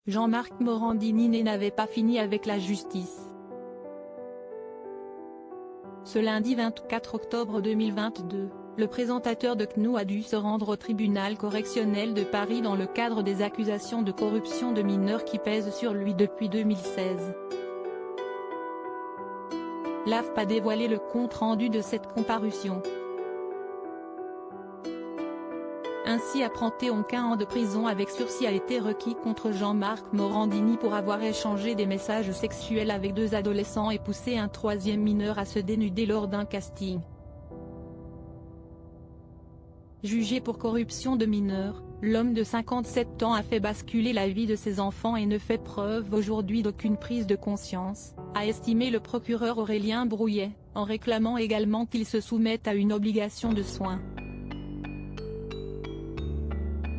Jean-Marc Morandini n'avait pas fini avec la justice. Ce lundi 24 octobre 2022, le présentateur de CNOU a dû se rendre au tribunal correctionnel de Paris dans le cadre des accusations de corruption de mineurs qui pèsent sur lui depuis 2016. L'AFP a dévoilé le compte-rendu de cette comparution. Ainsi apprend-on qu'1 an de prison avec sursis a été requis contre Jean-Marc Morandini pour avoir échangé des messages sexuels avec 2 adolescents et poussé un 3e mineur à se dénuder lors d'un casting. Jugé pour corruption de mineurs, l'homme de 57 ans a fait basculer la vie de ses enfants et ne fait preuve aujourd'hui d'aucune prise de conscience, a estimé le procureur Aurélien Brouillet, en réclamant également qu'il se soumette à une obligation de soins.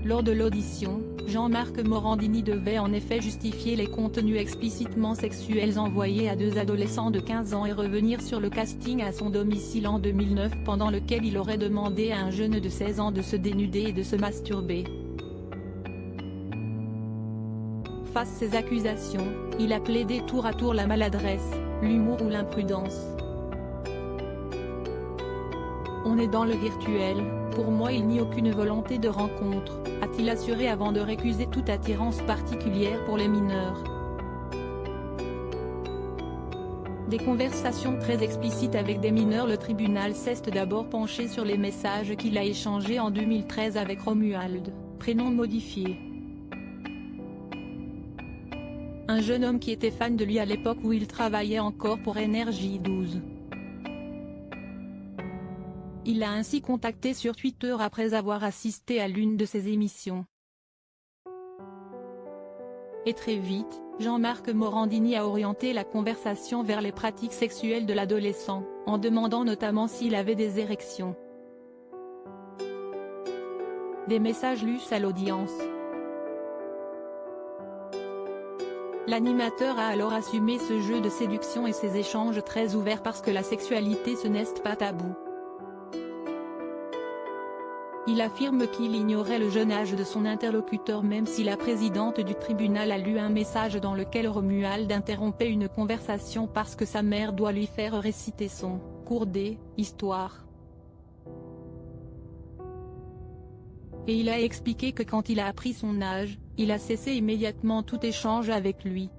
Lors de l'audition, Jean-Marc Morandini devait en effet justifier les contenus explicitement sexuels envoyés à 2 adolescents de 15 ans et revenir sur le casting à son domicile en 2009 pendant lequel il aurait demandé à un jeune de 16 ans de se dénuder et de se masturber. Face à ces accusations, il a plaidé tour à tour la maladresse, l'humour ou l'imprudence. On est dans le virtuel, pour moi il n'y a aucune volonté de rencontre, a-t-il assuré avant de récuser toute attirance particulière pour les mineurs. Des conversations très explicites avec des mineurs. Le tribunal s'est d'abord penché sur les messages qu'il a échangés en 2013 avec Romuald, prénom modifié. Un jeune homme qui était fan de lui à l'époque où il travaillait encore pour Énergie 12. Il l'a ainsi contacté sur Twitter après avoir assisté à l'une de ses émissions. Et très vite, Jean-Marc Morandini a orienté la conversation vers les pratiques sexuelles de l'adolescent, en demandant notamment s'il avait des érections. Des messages lus à l'audience. L'animateur a alors assumé ce jeu de séduction et ces échanges très ouverts parce que la sexualité ce n'est pas tabou. Il affirme qu'il ignorait le jeune âge de son interlocuteur même si la présidente du tribunal a lu un message dans lequel Romuald interrompait une conversation parce que sa mère doit lui faire réciter son cours d'histoire. Et il a expliqué que quand il a appris son âge, il a cessé immédiatement tout échange avec lui.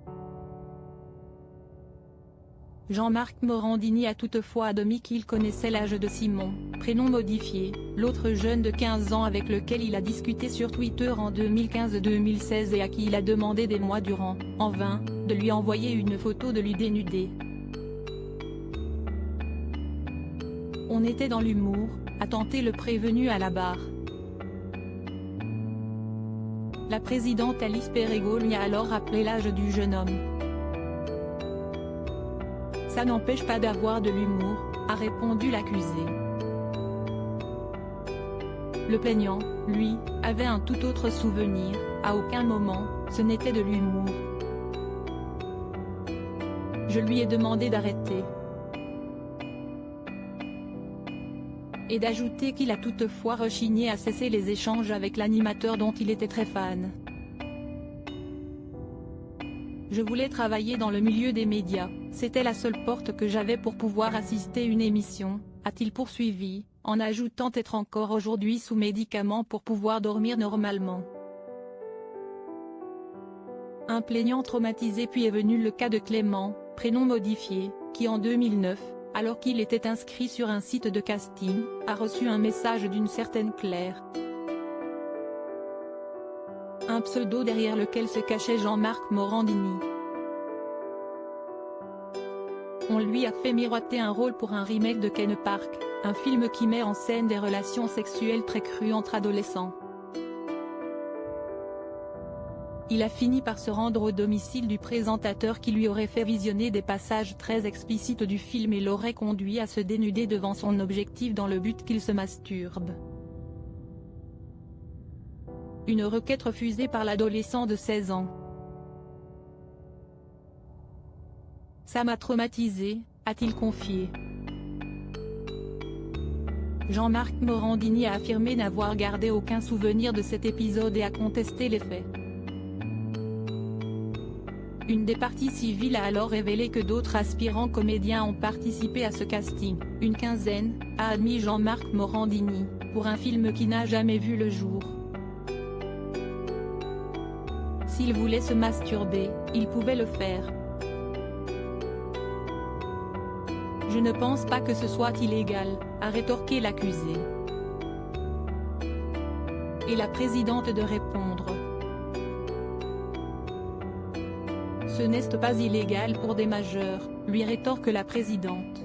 Jean-Marc Morandini a toutefois admis qu'il connaissait l'âge de Simon, prénom modifié, l'autre jeune de 15 ans avec lequel il a discuté sur Twitter en 2015-2016 et à qui il a demandé des mois durant, en vain, de lui envoyer une photo de lui dénudé. On était dans l'humour, a tenté le prévenu à la barre. La présidente Alice Perrigo lui a alors rappelé l'âge du jeune homme. Ça n'empêche pas d'avoir de l'humour, a répondu l'accusé. Le plaignant, lui, avait un tout autre souvenir, à aucun moment, ce n'était de l'humour. Je lui ai demandé d'arrêter. Et d'ajouter qu'il a toutefois rechigné à cesser les échanges avec l'animateur dont il était très fan. Je voulais travailler dans le milieu des médias, c'était la seule porte que j'avais pour pouvoir assister à une émission, a-t-il poursuivi, en ajoutant être encore aujourd'hui sous médicaments pour pouvoir dormir normalement. Un plaignant traumatisé. Puis est venu le cas de Clément, prénom modifié, qui en 2009, alors qu'il était inscrit sur un site de casting, a reçu un message d'une certaine Claire. Un pseudo derrière lequel se cachait Jean-Marc Morandini. On lui a fait miroiter un rôle pour un remake de Ken Park, un film qui met en scène des relations sexuelles très crues entre adolescents. Il a fini par se rendre au domicile du présentateur qui lui aurait fait visionner des passages très explicites du film et l'aurait conduit à se dénuder devant son objectif dans le but qu'il se masturbe. Une requête refusée par l'adolescent de 16 ans. Ça m'a traumatisé, a-t-il confié. Jean-Marc Morandini a affirmé n'avoir gardé aucun souvenir de cet épisode et a contesté les faits. Une des parties civiles a alors révélé que d'autres aspirants comédiens ont participé à ce casting, une quinzaine, a admis Jean-Marc Morandini, pour un film qui n'a jamais vu le jour. S'il voulait se masturber, il pouvait le faire. Je ne pense pas que ce soit illégal, a rétorqué l'accusé. Et la présidente de répondre. Ce n'est pas illégal pour des majeurs, lui rétorque la présidente.